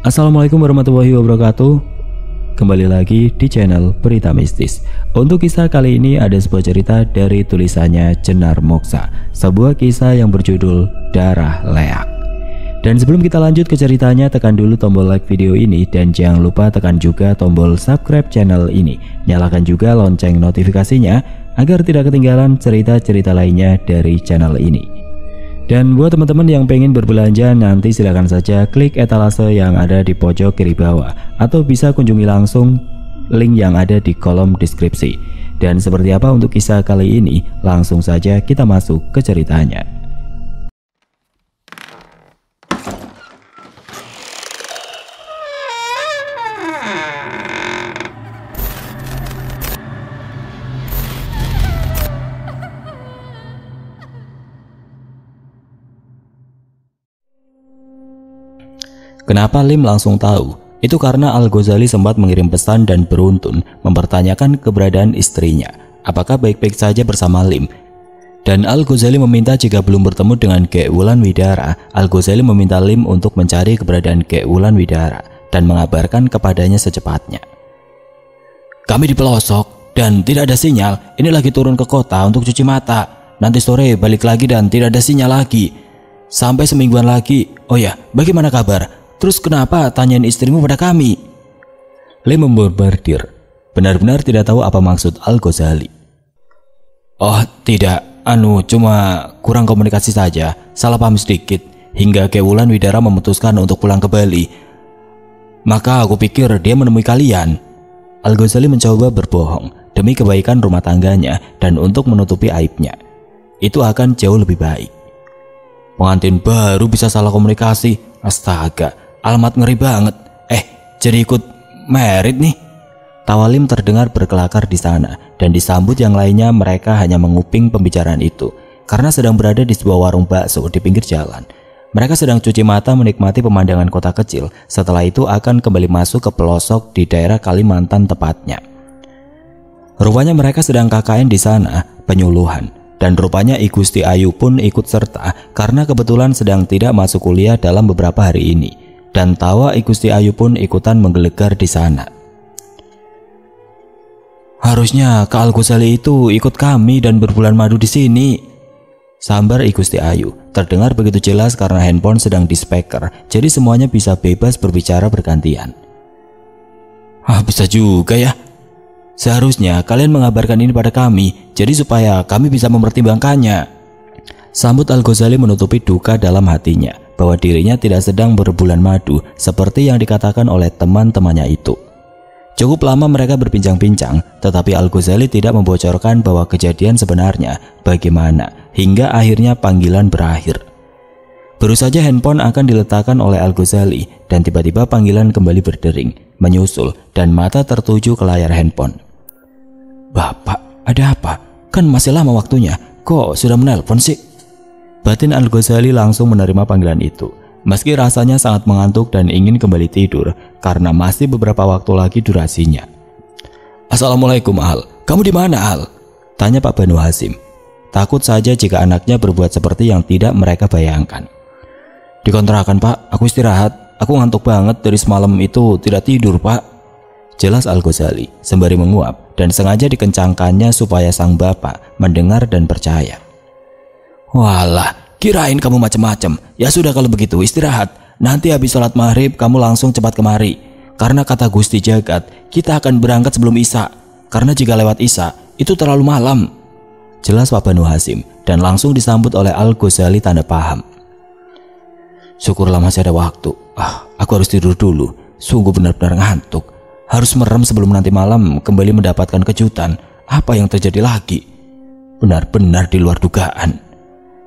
Assalamualaikum warahmatullahi wabarakatuh. Kembali lagi di channel Berita Mistis. Untuk kisah kali ini ada sebuah cerita dari tulisannya Jenar Moksa, sebuah kisah yang berjudul Darah Leak. Dan sebelum kita lanjut ke ceritanya, tekan dulu tombol like video ini dan jangan lupa tekan juga tombol subscribe channel ini. Nyalakan juga lonceng notifikasinya agar tidak ketinggalan cerita-cerita lainnya dari channel ini. Dan buat teman-teman yang pengen berbelanja, nanti silahkan saja klik etalase yang ada di pojok kiri bawah, atau bisa kunjungi langsung link yang ada di kolom deskripsi. Dan seperti apa untuk kisah kali ini, langsung saja kita masuk ke ceritanya. Kenapa Lim langsung tahu? Itu karena Al-Ghazali sempat mengirim pesan dan beruntun mempertanyakan keberadaan istrinya, apakah baik-baik saja bersama Lim. Dan Al-Ghazali meminta jika belum bertemu dengan Kek Wulan Widara, Al-Ghazali meminta Lim untuk mencari keberadaan Kek Wulan Widara dan mengabarkan kepadanya secepatnya. Kami di pelosok dan tidak ada sinyal. Ini lagi turun ke kota untuk cuci mata. Nanti sore balik lagi dan tidak ada sinyal lagi. Sampai semingguan lagi. Oh ya, bagaimana kabar? Terus kenapa tanyain istrimu pada kami? Lim membombardir, benar-benar tidak tahu apa maksud Al-Ghazali. Oh tidak, cuma kurang komunikasi saja, salah paham sedikit, hingga Kek Wulan Widara memutuskan untuk pulang ke Bali. Maka aku pikir dia menemui kalian. Al-Ghazali mencoba berbohong demi kebaikan rumah tangganya dan untuk menutupi aibnya. Itu akan jauh lebih baik. Pengantin baru bisa salah komunikasi, astaga. Alamat ngeri banget. Jadi ikut merit nih. Tawa Lim terdengar berkelakar di sana, dan disambut yang lainnya. Mereka hanya menguping pembicaraan itu karena sedang berada di sebuah warung bakso di pinggir jalan. Mereka sedang cuci mata menikmati pemandangan kota kecil. Setelah itu akan kembali masuk ke pelosok di daerah Kalimantan tepatnya. Rupanya mereka sedang KKN di sana, penyuluhan. Dan rupanya I Gusti Ayu pun ikut serta karena kebetulan sedang tidak masuk kuliah dalam beberapa hari ini. Dan tawa I Gusti Ayu pun ikutan menggelegar di sana. Harusnya Kak Al-Ghazali itu ikut kami dan berbulan madu di sini, sambar I Gusti Ayu. Terdengar begitu jelas karena handphone sedang di speaker, jadi semuanya bisa bebas berbicara bergantian. Bisa juga ya. Seharusnya kalian mengabarkan ini pada kami, jadi supaya kami bisa mempertimbangkannya. Sambut Al-Ghazali menutupi duka dalam hatinya bahwa dirinya tidak sedang berbulan madu seperti yang dikatakan oleh teman-temannya itu. Cukup lama mereka berbincang-bincang, tetapi Al-Ghazali tidak membocorkan bahwa kejadian sebenarnya bagaimana hingga akhirnya panggilan berakhir. Baru saja handphone akan diletakkan oleh Al-Ghazali dan tiba-tiba panggilan kembali berdering, menyusul dan mata tertuju ke layar handphone. Bapak, ada apa? Kan masih lama waktunya, kok sudah menelpon sih? Batin Al-Ghazali langsung menerima panggilan itu, meski rasanya sangat mengantuk dan ingin kembali tidur karena masih beberapa waktu lagi durasinya. Assalamualaikum Al, kamu di mana Al? Tanya Pak Banu Hasim. Takut saja jika anaknya berbuat seperti yang tidak mereka bayangkan. Di kontrakan Pak, aku istirahat. Aku ngantuk banget dari semalam itu tidak tidur Pak. Jelas Al-Ghazali sembari menguap dan sengaja dikencangkannya supaya sang bapak mendengar dan percaya. Walah, kirain kamu macam-macam. Ya sudah kalau begitu istirahat. Nanti habis sholat maghrib kamu langsung cepat kemari. Karena kata Gusti Jagat, kita akan berangkat sebelum Isya. Karena jika lewat Isya, itu terlalu malam. Jelas Pak Banu Hasim dan langsung disambut oleh Al-Ghazali tanda paham. Syukurlah masih ada waktu. Aku harus tidur dulu. Sungguh benar-benar ngantuk. Harus merem sebelum nanti malam kembali mendapatkan kejutan. Apa yang terjadi lagi? Benar-benar di luar dugaan.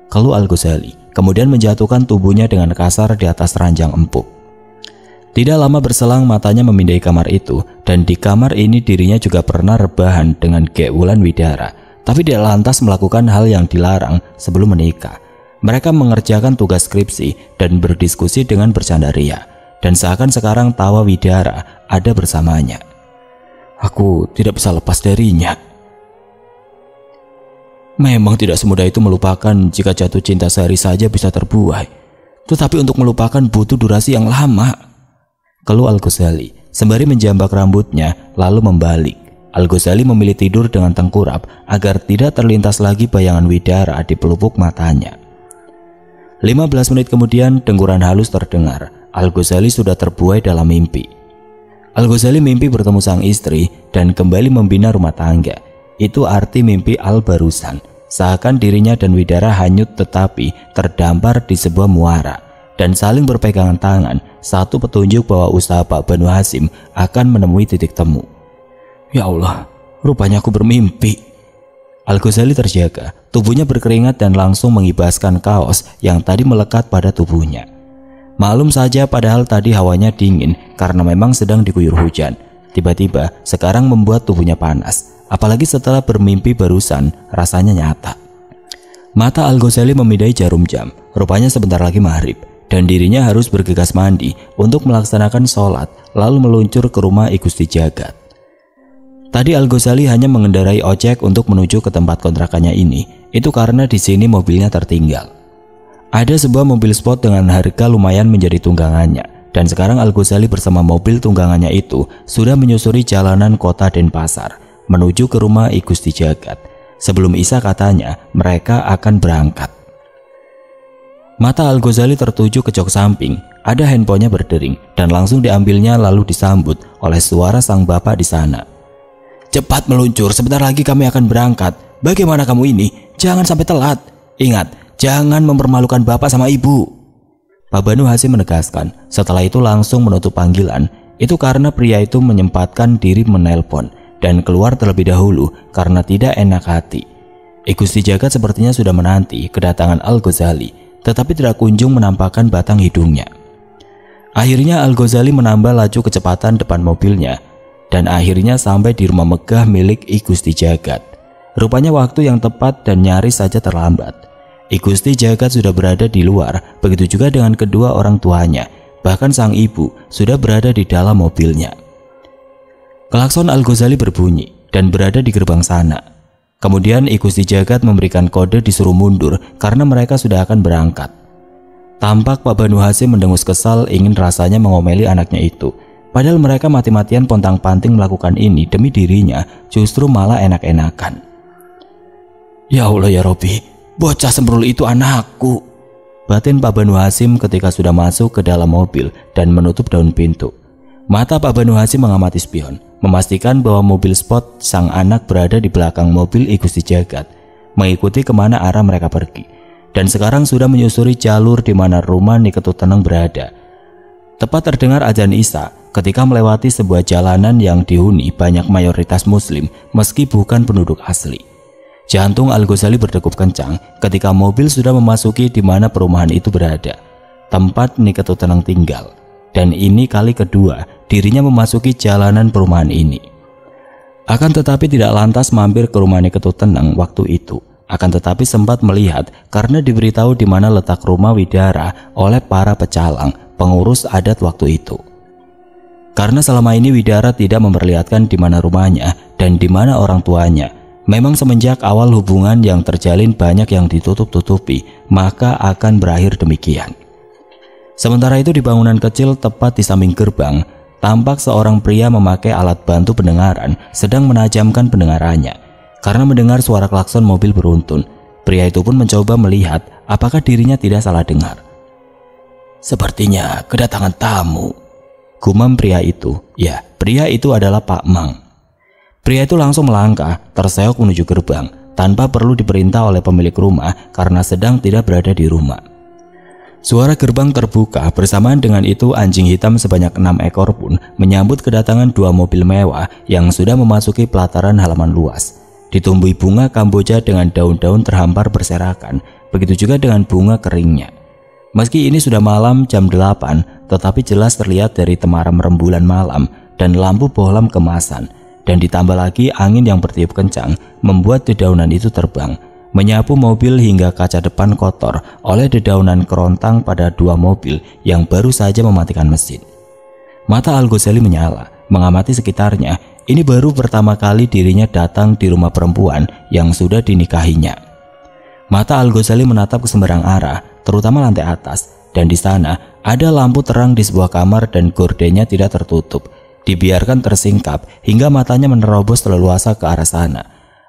Keluh Al-Ghazali, kemudian menjatuhkan tubuhnya dengan kasar di atas ranjang empuk. Tidak lama berselang matanya memindai kamar itu, dan di kamar ini dirinya juga pernah rebahan dengan Kek Wulan Widara, tapi dia lantas melakukan hal yang dilarang sebelum menikah. Mereka mengerjakan tugas skripsi dan berdiskusi dengan bercanda ria, dan seakan sekarang tawa Widara ada bersamanya. Aku tidak bisa lepas darinya. Memang tidak semudah itu melupakan. Jika jatuh cinta sehari saja bisa terbuai, tetapi untuk melupakan butuh durasi yang lama. keluh Al-Ghazali sembari menjambak rambutnya lalu membalik. Al-Ghazali memilih tidur dengan tengkurap agar tidak terlintas lagi bayangan Widara di pelupuk matanya. 15 menit kemudian dengkuran halus terdengar. Al-Ghazali sudah terbuai dalam mimpi. Al-Ghazali mimpi bertemu sang istri dan kembali membina rumah tangga. Itu arti mimpi Al barusan. Seakan dirinya dan Widara hanyut tetapi terdampar di sebuah muara dan saling berpegangan tangan, satu petunjuk bahwa usaha Pak Banu Hasyim akan menemui titik temu. Ya Allah, rupanya aku bermimpi. Al-Ghazali terjaga, tubuhnya berkeringat dan langsung mengibaskan kaos yang tadi melekat pada tubuhnya. Maklum saja padahal tadi hawanya dingin karena memang sedang diguyur hujan. Tiba-tiba sekarang membuat tubuhnya panas, apalagi setelah bermimpi barusan rasanya nyata. Mata Al-Ghazali memindai jarum jam, rupanya sebentar lagi maghrib dan dirinya harus bergegas mandi untuk melaksanakan sholat lalu meluncur ke rumah I Gusti Jagat. Tadi Al-Ghazali hanya mengendarai ojek untuk menuju ke tempat kontrakannya ini. Itu karena di sini mobilnya tertinggal. Ada sebuah mobil sport dengan harga lumayan menjadi tunggangannya. Dan sekarang Al-Ghazali bersama mobil tunggangannya itu sudah menyusuri jalanan kota Denpasar menuju ke rumah I Gusti Jagat. Sebelum Isya katanya mereka akan berangkat. Mata Al-Ghazali tertuju ke jok samping. Ada handphonenya berdering dan langsung diambilnya lalu disambut oleh suara sang bapak di sana. Cepat meluncur, sebentar lagi kami akan berangkat. Bagaimana kamu ini? Jangan sampai telat. Ingat, jangan mempermalukan bapak sama ibu. Pak Banu Hasyim menegaskan. Setelah itu langsung menutup panggilan. Itu karena pria itu menyempatkan diri menelpon dan keluar terlebih dahulu karena tidak enak hati. I Gusti Jagat sepertinya sudah menanti kedatangan Al-Ghazali, tetapi tidak kunjung menampakkan batang hidungnya. Akhirnya Al-Ghazali menambah laju kecepatan depan mobilnya dan akhirnya sampai di rumah megah milik I Gusti Jagat. Rupanya waktu yang tepat dan nyaris saja terlambat. I Gusti Jagat sudah berada di luar, begitu juga dengan kedua orang tuanya. Bahkan sang ibu sudah berada di dalam mobilnya. Klakson Al-Ghazali berbunyi dan berada di gerbang sana. Kemudian I Gusti Jagat memberikan kode disuruh mundur karena mereka sudah akan berangkat. Tampak Pak Banu Hasyim mendengus kesal ingin rasanya mengomeli anaknya itu. Padahal mereka mati-matian pontang-panting melakukan ini demi dirinya, justru malah enak-enakan. Ya Allah ya Robbi, bocah sembrul itu anakku, batin Pak Banu Hasyim ketika sudah masuk ke dalam mobil dan menutup daun pintu. Mata Pak Banu Hasyim mengamati spion, memastikan bahwa mobil sport sang anak berada di belakang mobil I Gusti Jagat, mengikuti kemana arah mereka pergi, dan sekarang sudah menyusuri jalur di mana rumah Niketut Teneng berada. Tepat terdengar azan Isya ketika melewati sebuah jalanan yang dihuni banyak mayoritas muslim meski bukan penduduk asli. Jantung Al-Ghazali berdegup kencang ketika mobil sudah memasuki di mana perumahan itu berada, tempat Niketut Teneng tinggal. Dan ini kali kedua dirinya memasuki jalanan perumahan ini. Akan tetapi tidak lantas mampir ke rumah Niketut Teneng waktu itu. Akan tetapi sempat melihat karena diberitahu di mana letak rumah Widara oleh para pecalang, pengurus adat waktu itu. Karena selama ini Widara tidak memperlihatkan di mana rumahnya dan di mana orang tuanya. Memang semenjak awal hubungan yang terjalin banyak yang ditutup-tutupi, maka akan berakhir demikian. Sementara itu di bangunan kecil tepat di samping gerbang, tampak seorang pria memakai alat bantu pendengaran sedang menajamkan pendengarannya. Karena mendengar suara klakson mobil beruntun, pria itu pun mencoba melihat apakah dirinya tidak salah dengar. Sepertinya kedatangan tamu, gumam pria itu. Ya, pria itu adalah Pak Mang. Pria itu langsung melangkah, terseok menuju gerbang, tanpa perlu diperintah oleh pemilik rumah karena sedang tidak berada di rumah. Suara gerbang terbuka, bersamaan dengan itu anjing hitam sebanyak 6 ekor pun menyambut kedatangan 2 mobil mewah yang sudah memasuki pelataran halaman luas. Ditumbuhi bunga kamboja dengan daun-daun terhampar berserakan, begitu juga dengan bunga keringnya. Meski ini sudah malam jam 8, tetapi jelas terlihat dari temaram rembulan malam dan lampu bohlam kemasan. Dan ditambah lagi angin yang bertiup kencang membuat dedaunan itu terbang, menyapu mobil hingga kaca depan kotor oleh dedaunan kerontang pada 2 mobil yang baru saja mematikan mesin. Mata Al-Ghazali menyala, mengamati sekitarnya. Ini baru pertama kali dirinya datang di rumah perempuan yang sudah dinikahinya. Mata Al-Ghazali menatap ke sembarang arah, terutama lantai atas. dan di sana ada lampu terang di sebuah kamar dan gordennya tidak tertutup. Dibiarkan tersingkap hingga matanya menerobos leluasa ke arah sana.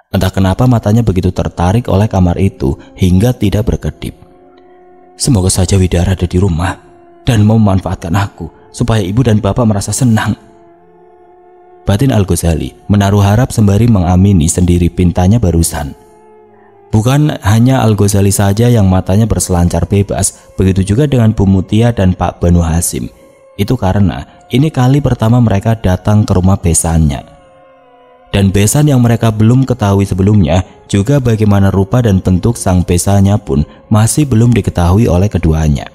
Entah kenapa matanya begitu tertarik oleh kamar itu hingga tidak berkedip. Semoga saja Widara ada di rumah dan mau memanfaatkan aku supaya ibu dan bapak merasa senang. Batin Al-Ghazali menaruh harap sembari mengamini sendiri pintanya barusan. Bukan hanya Al-Ghazali saja yang matanya berselancar bebas, begitu juga dengan Bu Mutia dan Pak Banu Hasim. Itu karena ini kali pertama mereka datang ke rumah besannya. Dan besan yang mereka belum ketahui sebelumnya, juga bagaimana rupa dan bentuk sang besannya pun masih belum diketahui oleh keduanya.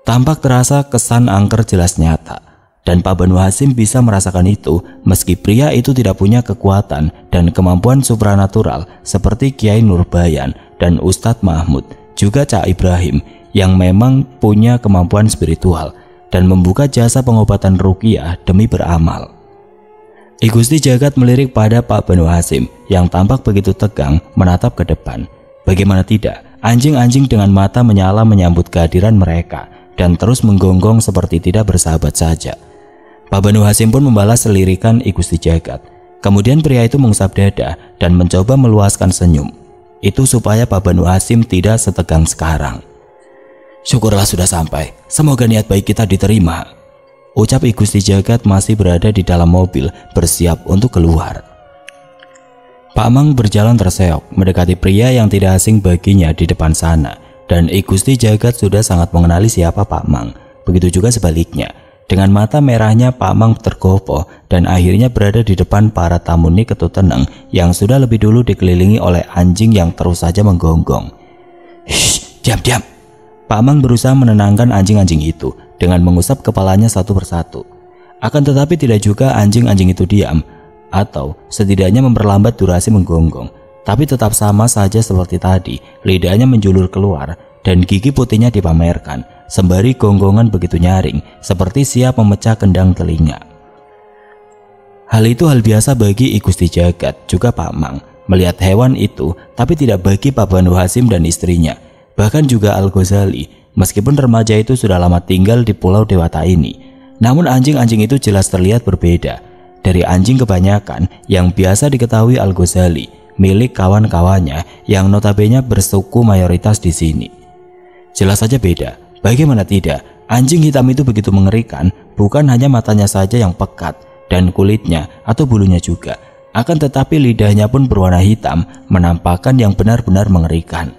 Tampak terasa kesan angker jelas nyata, dan Pak Banu Hasim bisa merasakan itu meski pria itu tidak punya kekuatan dan kemampuan supranatural seperti Kiai Nurbayan dan Ustadz Mahmud, juga Cak Ibrahim yang memang punya kemampuan spiritual dan membuka jasa pengobatan ruqyah demi beramal. I Gusti Jagat melirik pada Pak Banu Hasim yang tampak begitu tegang menatap ke depan. Bagaimana tidak, anjing-anjing dengan mata menyala menyambut kehadiran mereka dan terus menggonggong seperti tidak bersahabat saja. Pak Banu Hasim pun membalas selirikan I Gusti Jagat. Kemudian pria itu mengusap dada dan mencoba meluaskan senyum. Itu supaya Pak Banu Hasim tidak setegang sekarang. Syukurlah sudah sampai, semoga niat baik kita diterima, ucap I Gusti Jagat masih berada di dalam mobil bersiap untuk keluar. Pak Mang berjalan terseok mendekati pria yang tidak asing baginya di depan sana, dan I Gusti Jagat sudah sangat mengenali siapa Pak Mang. Begitu juga sebaliknya. Dengan mata merahnya Pak Mang tergopoh dan akhirnya berada di depan para tamu Niketu Teneng yang sudah lebih dulu dikelilingi oleh anjing yang terus saja menggonggong. Shh, diam-diam. Pak Mang berusaha menenangkan anjing-anjing itu dengan mengusap kepalanya satu persatu. Akan tetapi tidak juga anjing-anjing itu diam, atau setidaknya memperlambat durasi menggonggong. Tapi tetap sama saja seperti tadi, lidahnya menjulur keluar dan gigi putihnya dipamerkan, sembari gonggongan begitu nyaring, seperti siap memecah kendang telinga. Hal itu hal biasa bagi I Gusti Jagat, juga Pak Mang, melihat hewan itu, tapi tidak bagi Pak Banu Hasim dan istrinya. Bahkan juga Al-Ghazali, meskipun remaja itu sudah lama tinggal di Pulau Dewata ini. Namun anjing-anjing itu jelas terlihat berbeda. Dari anjing kebanyakan yang biasa diketahui Al-Ghazali, milik kawan-kawannya yang notabene bersuku mayoritas di sini. Jelas saja beda. Bagaimana tidak, anjing hitam itu begitu mengerikan, bukan hanya matanya saja yang pekat dan kulitnya atau bulunya juga. Akan tetapi lidahnya pun berwarna hitam, menampakkan yang benar-benar mengerikan.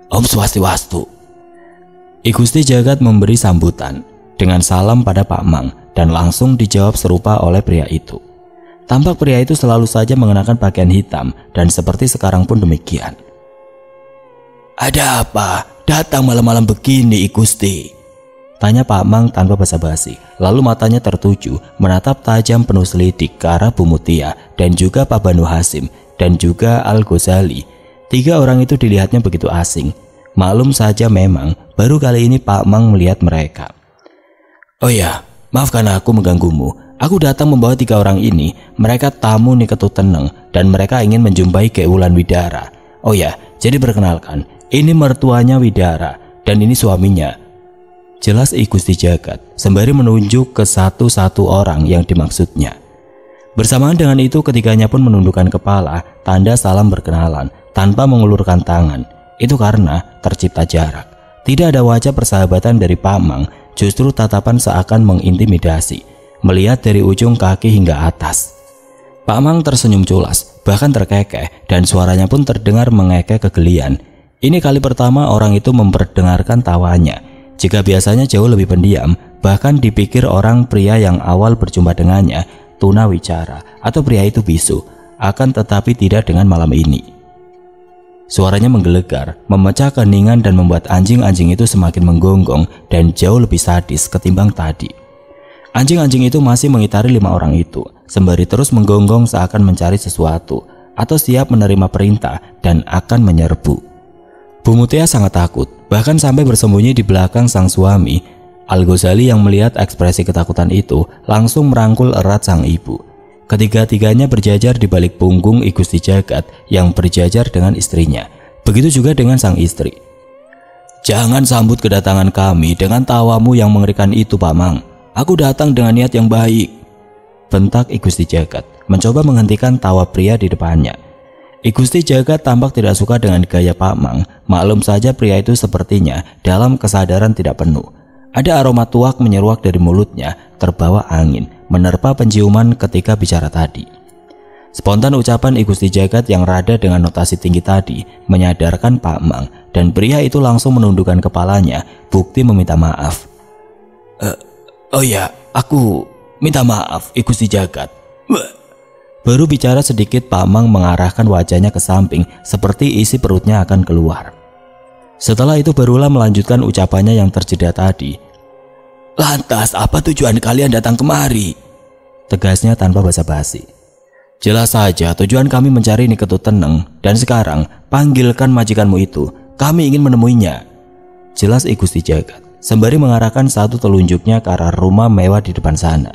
Om Swastiwastu. I Gusti Jagat memberi sambutan dengan salam pada Pak Mang dan langsung dijawab serupa oleh pria itu. Tampak pria itu selalu saja mengenakan pakaian hitam dan seperti sekarang pun demikian. Ada apa? Datang malam-malam begini I Gusti? Tanya Pak Mang tanpa basa-basi. Lalu matanya tertuju menatap tajam penuh selidik ke arah Bu Mutia dan juga Pak Banu Hasim dan juga Al-Ghazali. Tiga orang itu dilihatnya begitu asing. Maklum saja memang baru kali ini Pak Mang melihat mereka. Oh ya, maafkan aku mengganggumu. Aku datang membawa tiga orang ini. Mereka tamu Niketu Teneng dan mereka ingin menjumpai Ki Wulan Widara. Oh ya, jadi perkenalkan, ini mertuanya Widara dan ini suaminya. Jelas I Gusti Jagat sembari menunjuk ke satu-satu orang yang dimaksudnya. Bersamaan dengan itu ketiganya pun menundukkan kepala, tanda salam berkenalan tanpa mengulurkan tangan. Itu karena tercipta jarak. Tidak ada wajah persahabatan dari Pak Mang, justru tatapan seakan mengintimidasi, melihat dari ujung kaki hingga atas. Pak Mang tersenyum culas, bahkan terkekeh, dan suaranya pun terdengar mengekeh kegelian. Ini kali pertama orang itu memperdengarkan tawanya. Jika biasanya jauh lebih pendiam, bahkan dipikir orang pria yang awal berjumpa dengannya tunawicara atau pria itu bisu, akan tetapi tidak dengan malam ini. Suaranya menggelegar, memecah keheningan dan membuat anjing-anjing itu semakin menggonggong dan jauh lebih sadis ketimbang tadi. Anjing-anjing itu masih mengitari 5 orang itu, sembari terus menggonggong seakan mencari sesuatu atau siap menerima perintah dan akan menyerbu. Bu Mutia sangat takut, bahkan sampai bersembunyi di belakang sang suami. Al-Ghazali yang melihat ekspresi ketakutan itu langsung merangkul erat sang ibu. Ketiga-tiganya berjajar di balik punggung I Gusti Jagat yang berjajar dengan istrinya. Begitu juga dengan sang istri. Jangan sambut kedatangan kami dengan tawamu yang mengerikan itu, Paman. Aku datang dengan niat yang baik, bentak I Gusti Jagat, mencoba menghentikan tawa pria di depannya. I Gusti Jagat tampak tidak suka dengan gaya Paman. Maklum saja pria itu sepertinya dalam kesadaran tidak penuh. Ada aroma tuak menyeruak dari mulutnya, terbawa angin, menerpa penciuman ketika bicara tadi. Spontan ucapan I Gusti Jagat yang rada dengan notasi tinggi tadi menyadarkan Pak Mang, dan pria itu langsung menundukkan kepalanya, bukti meminta maaf. Oh ya, aku minta maaf I Gusti Jagat. Baru bicara sedikit Pak Mang mengarahkan wajahnya ke samping seperti isi perutnya akan keluar. Setelah itu barulah melanjutkan ucapannya yang terjeda tadi. Lantas apa tujuan kalian datang kemari? Tegasnya tanpa basa-basi. Jelas saja tujuan kami mencari Niketut Teneng, dan sekarang panggilkan majikanmu itu. Kami ingin menemuinya. Jelas I Gusti Jagat sembari mengarahkan satu telunjuknya ke arah rumah mewah di depan sana.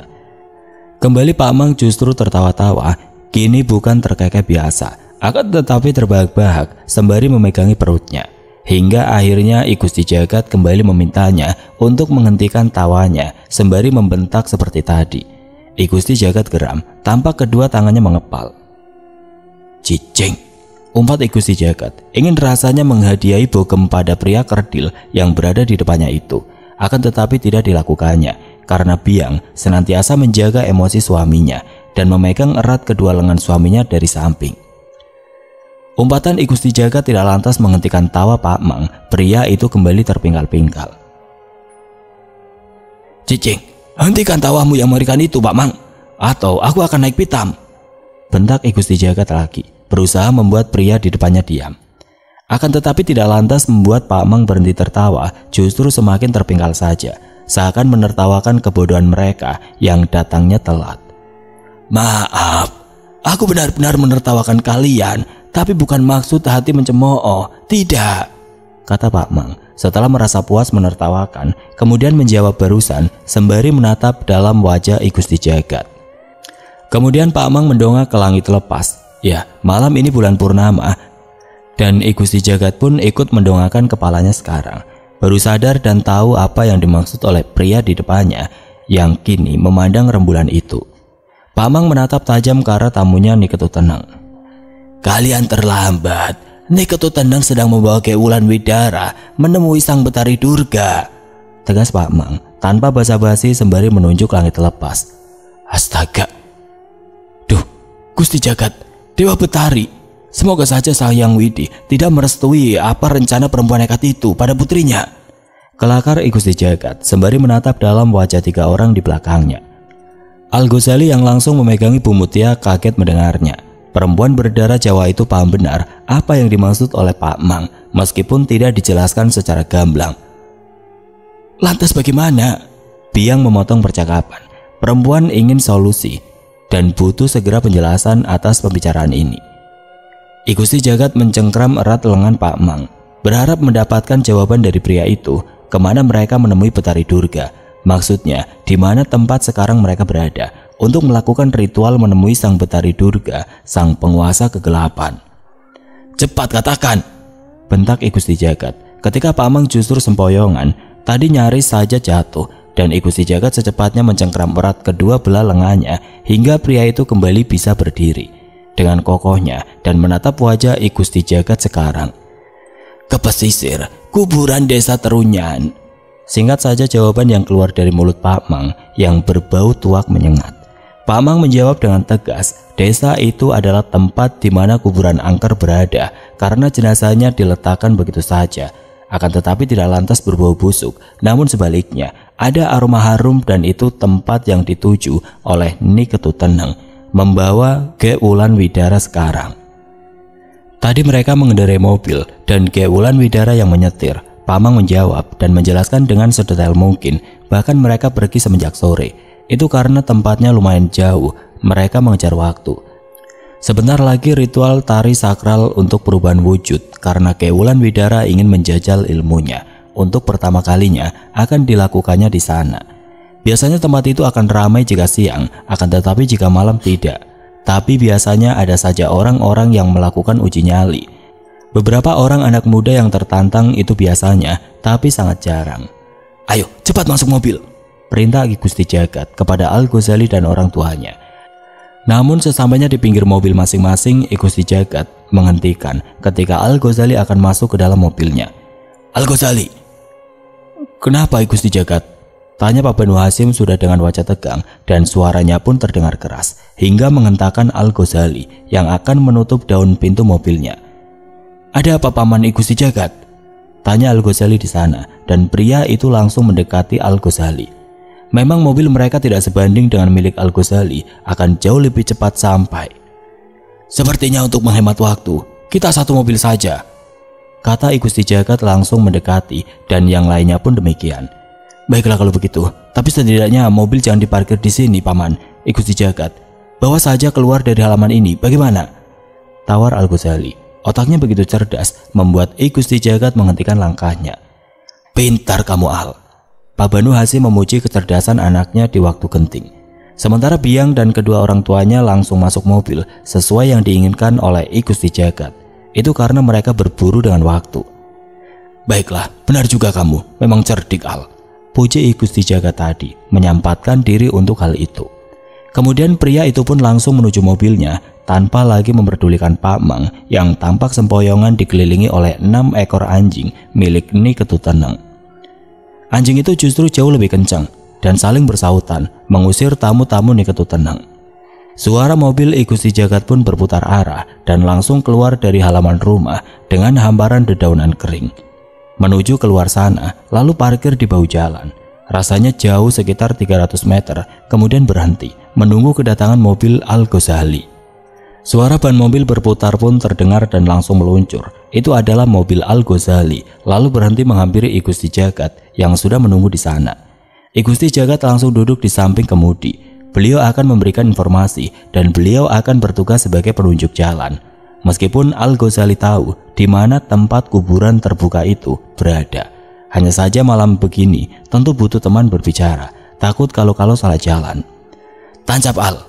Kembali Pak Mang justru tertawa-tawa, kini bukan terkekeh biasa, akan tetapi terbahak-bahak sembari memegangi perutnya. Hingga akhirnya I Gusti Jagat kembali memintanya untuk menghentikan tawanya sembari membentak seperti tadi. I Gusti Jagat geram, tampak kedua tangannya mengepal. Cicing, umpat I Gusti Jagat, ingin rasanya menghadiahi bogem pada pria kerdil yang berada di depannya itu. Akan tetapi tidak dilakukannya, karena Biang senantiasa menjaga emosi suaminya dan memegang erat kedua lengan suaminya dari samping. Umpatan I Gusti Jagat tidak lantas menghentikan tawa Pak Mang. Pria itu kembali terpingkal-pingkal. Cicing, hentikan tawamu yang mengerikan itu, Pak Mang, atau aku akan naik pitam, bentak I Gusti Jagat lagi, berusaha membuat pria di depannya diam. Akan tetapi tidak lantas membuat Pak Mang berhenti tertawa, justru semakin terpingkal saja, seakan menertawakan kebodohan mereka yang datangnya telat. Maaf, aku benar-benar menertawakan kalian, tapi bukan maksud hati mencemooh, tidak, kata Pak Mang setelah merasa puas menertawakan, kemudian menjawab barusan sembari menatap dalam wajah I Gusti Jagat. Kemudian Pak Mang mendongak ke langit lepas. Ya, malam ini bulan purnama, dan I Gusti Jagat pun ikut mendongakkan kepalanya sekarang. Baru sadar dan tahu apa yang dimaksud oleh pria di depannya yang kini memandang rembulan itu. Pak Mang menatap tajam ke arah tamunya Niketut Teneng. Kalian terlambat. Niketut Teneng sedang membawa Ki Wulan Widara menemui Sang Betari Durga, tegas Pak Mang tanpa basa-basi sembari menunjuk langit lepas. Astaga. Duh, Gusti Jagat, Dewa Betari, semoga saja Sang Hyang Widi tidak merestui apa rencana perempuan nekat itu pada putrinya, kelakar I Gusti Jagat sembari menatap dalam wajah tiga orang di belakangnya. Al-Ghazali yang langsung memegangi Bu Mutia kaget mendengarnya. Perempuan berdarah Jawa itu paham benar apa yang dimaksud oleh Pak Mang, meskipun tidak dijelaskan secara gamblang. Lantas bagaimana? Biang memotong percakapan. Perempuan ingin solusi dan butuh segera penjelasan atas pembicaraan ini. I Gusti Jagat mencengkram erat lengan Pak Mang, berharap mendapatkan jawaban dari pria itu kemana mereka menemui Betari Durga. Maksudnya, di mana tempat sekarang mereka berada untuk melakukan ritual menemui Sang Betari Durga, sang penguasa kegelapan. Cepat katakan, bentak I Gusti Jagat ketika Pak Mang justru sempoyongan tadi nyaris saja jatuh, dan I Gusti Jagat secepatnya mencengkram erat kedua belah lengannya hingga pria itu kembali bisa berdiri dengan kokohnya dan menatap wajah I Gusti Jagat sekarang. Ke pesisir kuburan desa Terunyan. Singkat saja jawaban yang keluar dari mulut Pak Mang yang berbau tuak menyengat. Pak Mang menjawab dengan tegas, desa itu adalah tempat di mana kuburan angker berada karena jenazahnya diletakkan begitu saja. Akan tetapi tidak lantas berbau busuk, namun sebaliknya ada aroma harum, dan itu tempat yang dituju oleh Niketut Teneng membawa Ki Wulan Widara sekarang. Tadi mereka mengendarai mobil dan Ki Wulan Widara yang menyetir. Pak Mang menjawab dan menjelaskan dengan sedetail mungkin, bahkan mereka pergi semenjak sore. Itu karena tempatnya lumayan jauh, mereka mengejar waktu. Sebentar lagi ritual tari sakral untuk perubahan wujud karena Ki Wulan Widara ingin menjajal ilmunya. Untuk pertama kalinya akan dilakukannya di sana. Biasanya tempat itu akan ramai jika siang, akan tetapi jika malam tidak. Tapi biasanya ada saja orang-orang yang melakukan uji nyali. Beberapa orang anak muda yang tertantang itu biasanya, tapi sangat jarang. "Ayo, cepat masuk mobil," perintah Ki Gusti Jagat kepada Al-Ghazali dan orang tuanya. Namun sesampainya di pinggir mobil masing-masing, Ki Gusti Jagat menghentikan ketika Al-Ghazali akan masuk ke dalam mobilnya. "Al-Ghazali." "Kenapa Ki Gusti Jagat?" tanya Pak Banu Hasyim sudah dengan wajah tegang dan suaranya pun terdengar keras hingga menghentakkan Al-Ghazali yang akan menutup daun pintu mobilnya. "Ada apa Paman Ki Gusti Jagat?" tanya Al-Ghazali di sana, dan pria itu langsung mendekati Al-Ghazali. Memang mobil mereka tidak sebanding dengan milik Al-Ghazali, akan jauh lebih cepat sampai. "Sepertinya untuk menghemat waktu, kita satu mobil saja," kata Ki Gusti Jagat langsung mendekati, dan yang lainnya pun demikian. "Baiklah kalau begitu, tapi setidaknya mobil jangan diparkir di sini Paman Ki Gusti Jagat. Bawa saja keluar dari halaman ini, bagaimana?" tawar Al-Ghazali. Otaknya begitu cerdas, membuat Ki Gusti Jagat menghentikan langkahnya. "Pintar kamu Al." Pak Banu Hasyim memuji kecerdasan anaknya di waktu genting. Sementara Biang dan kedua orang tuanya langsung masuk mobil sesuai yang diinginkan oleh Ki Gusti Jagat. Itu karena mereka berburu dengan waktu. "Baiklah, benar juga kamu, memang cerdik Al," puji Ki Gusti Jagat tadi, menyampatkan diri untuk hal itu. Kemudian pria itu pun langsung menuju mobilnya tanpa lagi memperdulikan Pak Mang yang tampak sempoyongan dikelilingi oleh 6 ekor anjing milik Ni Ketuteneng. Anjing itu justru jauh lebih kencang dan saling bersautan mengusir tamu-tamu Ni Ketuteneng. Suara mobil Ki Gusti Jagat pun berputar arah dan langsung keluar dari halaman rumah dengan hamparan dedaunan kering. Menuju keluar sana, lalu parkir di bahu jalan. Rasanya jauh sekitar 300 meter, kemudian berhenti, menunggu kedatangan mobil Al-Ghazali. Suara ban mobil berputar pun terdengar dan langsung meluncur. Itu adalah mobil Al-Ghazali, lalu berhenti menghampiri Ki Gusti Jagat yang sudah menunggu di sana. Ki Gusti Jagat langsung duduk di samping kemudi. Beliau akan memberikan informasi dan beliau akan bertugas sebagai penunjuk jalan. Meskipun Al-Ghazali tahu di mana tempat kuburan terbuka itu berada. Hanya saja malam begini tentu butuh teman berbicara, takut kalau-kalau salah jalan. "Tancap Al,"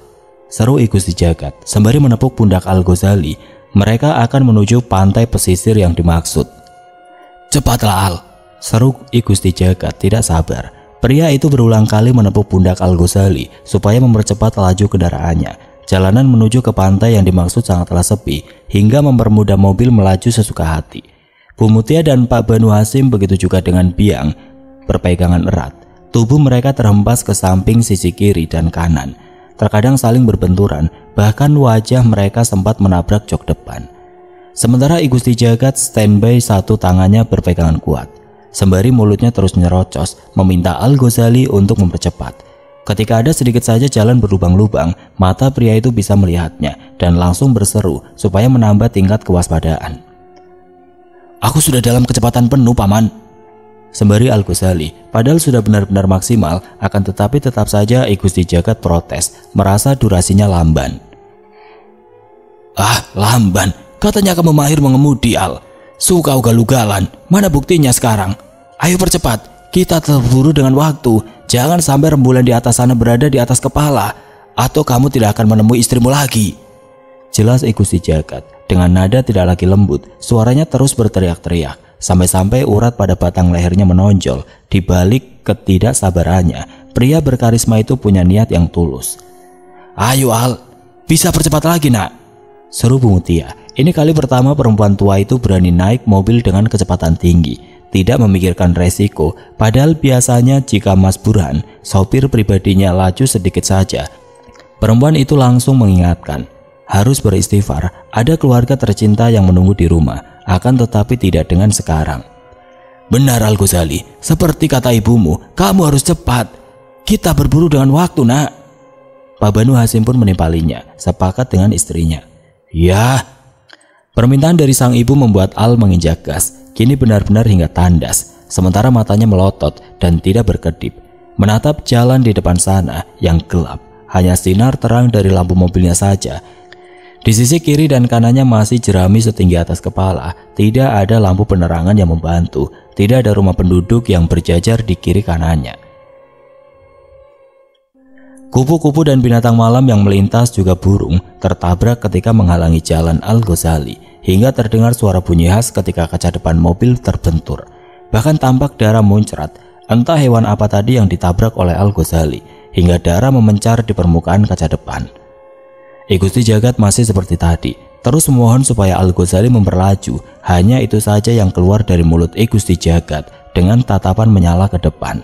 seru Ki Gusti Jagat sembari menepuk pundak Al-Ghazali. Mereka akan menuju pantai pesisir yang dimaksud. "Cepatlah Al," seru Ki Gusti Jagat tidak sabar. Pria itu berulang kali menepuk pundak Al-Ghazali supaya mempercepat laju kendaraannya. Jalanan menuju ke pantai yang dimaksud sangatlah sepi hingga mempermudah mobil melaju sesuka hati. Bu Mutia dan Pak Banu Hasyim begitu juga dengan Biang berpegangan erat. Tubuh mereka terhempas ke samping, sisi kiri dan kanan. Terkadang saling berbenturan, bahkan wajah mereka sempat menabrak jok depan. Sementara Ki Gusti Jagat standby, satu tangannya berpegangan kuat, sembari mulutnya terus nyerocos meminta Al-Ghazali untuk mempercepat. Ketika ada sedikit saja jalan berlubang-lubang, mata pria itu bisa melihatnya dan langsung berseru supaya menambah tingkat kewaspadaan. "Aku sudah dalam kecepatan penuh Paman," sembari Al-Ghazali padahal sudah benar-benar maksimal, akan tetapi tetap saja Ki Gusti Jagat protes, merasa durasinya lamban. "Ah, lamban, katanya kamu mahir mengemudi Al. Suka ugal-ugalan, mana buktinya sekarang? Ayo percepat, kita terburu dengan waktu. Jangan sampai rembulan di atas sana berada di atas kepala, atau kamu tidak akan menemui istrimu lagi." Jelas Ki Gusti Jagat dengan nada tidak lagi lembut, suaranya terus berteriak-teriak, sampai-sampai urat pada batang lehernya menonjol. Di balik ketidaksabarannya, pria berkarisma itu punya niat yang tulus. "Ayo Al, bisa percepat lagi nak," seru Bu Mutia. Ini kali pertama perempuan tua itu berani naik mobil dengan kecepatan tinggi, tidak memikirkan resiko. Padahal biasanya jika Mas Burhan, sopir pribadinya, laju sedikit saja, perempuan itu langsung mengingatkan, harus beristighfar, ada keluarga tercinta yang menunggu di rumah. Akan tetapi tidak dengan sekarang. "Benar Al-Ghazali, seperti kata ibumu, kamu harus cepat. Kita berburu dengan waktu nak." Pak Banu Hasyim pun menimpalinya, sepakat dengan istrinya. "Ya." Permintaan dari sang ibu membuat Al menginjak gas, kini benar-benar hingga tandas, sementara matanya melotot dan tidak berkedip, menatap jalan di depan sana yang gelap. Hanya sinar terang dari lampu mobilnya saja. Di sisi kiri dan kanannya masih jerami setinggi atas kepala. Tidak ada lampu penerangan yang membantu. Tidak ada rumah penduduk yang berjajar di kiri kanannya. Kupu-kupu dan binatang malam yang melintas juga burung tertabrak ketika menghalangi jalan Al-Ghazali. hingga terdengar suara bunyi khas ketika kaca depan mobil terbentur. Bahkan tampak darah muncrat, entah hewan apa tadi yang ditabrak oleh Al-Ghazali, hingga darah memencar di permukaan kaca depan. Gusti Jagat masih seperti tadi, terus memohon supaya Al-Ghazali memperlaju. Hanya itu saja yang keluar dari mulut Gusti Jagat dengan tatapan menyala ke depan.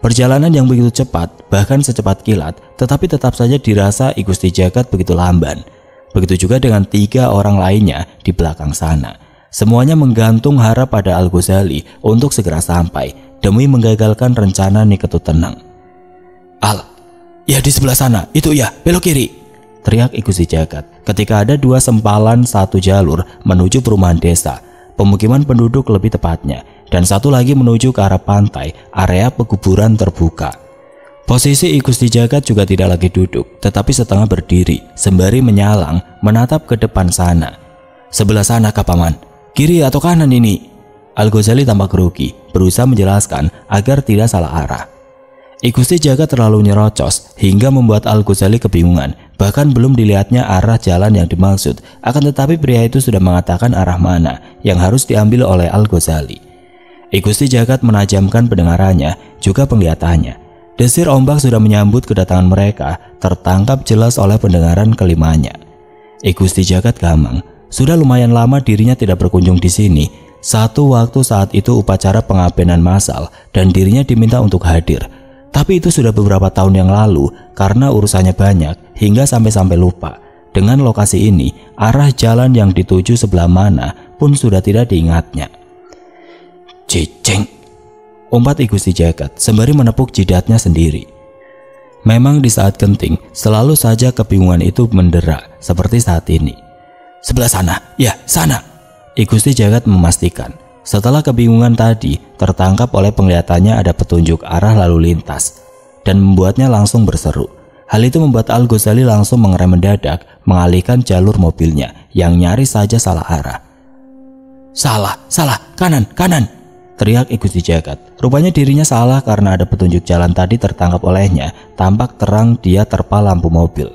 Perjalanan yang begitu cepat, bahkan secepat kilat, tetapi tetap saja dirasa Gusti Jagat begitu lamban. Begitu juga dengan 3 orang lainnya di belakang sana. Semuanya menggantung harap pada Al-Ghazali untuk segera sampai demi menggagalkan rencana Niketu Tenang. "Al, ya di sebelah sana, itu ya, belok kiri," teriak Gusti Jagat ketika ada 2 sempalan satu jalur menuju perumahan desa, pemukiman penduduk lebih tepatnya, dan satu lagi menuju ke arah pantai, area pekuburan terbuka. Posisi Gusti Jagat juga tidak lagi duduk, tetapi setengah berdiri sembari menyalang menatap ke depan sana. "Sebelah sana kah Paman? Kiri atau kanan ini?" Al-Ghazali tampak grogi, berusaha menjelaskan agar tidak salah arah. Gusti Jagat terlalu nyerocos hingga membuat Al-Ghazali kebingungan. Bahkan belum dilihatnya arah jalan yang dimaksud, akan tetapi pria itu sudah mengatakan arah mana yang harus diambil oleh Al-Ghazali. Gusti Jagat menajamkan pendengarannya juga penglihatannya. Desir ombak sudah menyambut kedatangan mereka, tertangkap jelas oleh pendengaran kelimanya. Gusti Jagat gamang, sudah lumayan lama dirinya tidak berkunjung di sini. Satu waktu saat itu upacara pengabenan massal dan dirinya diminta untuk hadir. Tapi itu sudah beberapa tahun yang lalu karena urusannya banyak hingga sampai-sampai lupa. Dengan lokasi ini, arah jalan yang dituju sebelah mana pun sudah tidak diingatnya. "Cicing," umpat Gusti Jagat sembari menepuk jidatnya sendiri. Memang di saat genting selalu saja kebingungan itu mendera seperti saat ini. "Sebelah sana, ya sana," Gusti Jagat memastikan. Setelah kebingungan tadi tertangkap oleh penglihatannya ada petunjuk arah lalu lintas dan membuatnya langsung berseru. Hal itu membuat Al-Ghazali langsung mengerem mendadak, mengalihkan jalur mobilnya yang nyaris saja salah arah. Salah, kanan, kanan," teriak Gusti Jagat. Rupanya dirinya salah karena ada petunjuk jalan tadi tertangkap olehnya. Tampak terang dia terpal lampu mobil.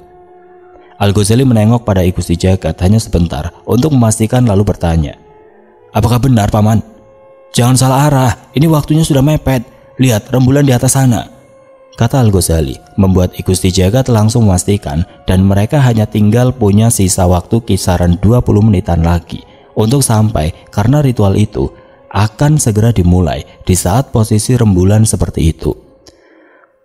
Al-Ghazali menengok pada Gusti Jagat hanya sebentar untuk memastikan lalu bertanya, "Apakah benar Paman? Jangan salah arah, ini waktunya sudah mepet. Lihat rembulan di atas sana," kata Al-Ghazali, membuat Gusti Jagat langsung memastikan dan mereka hanya tinggal punya sisa waktu kisaran 20 menitan lagi untuk sampai karena ritual itu akan segera dimulai di saat posisi rembulan seperti itu.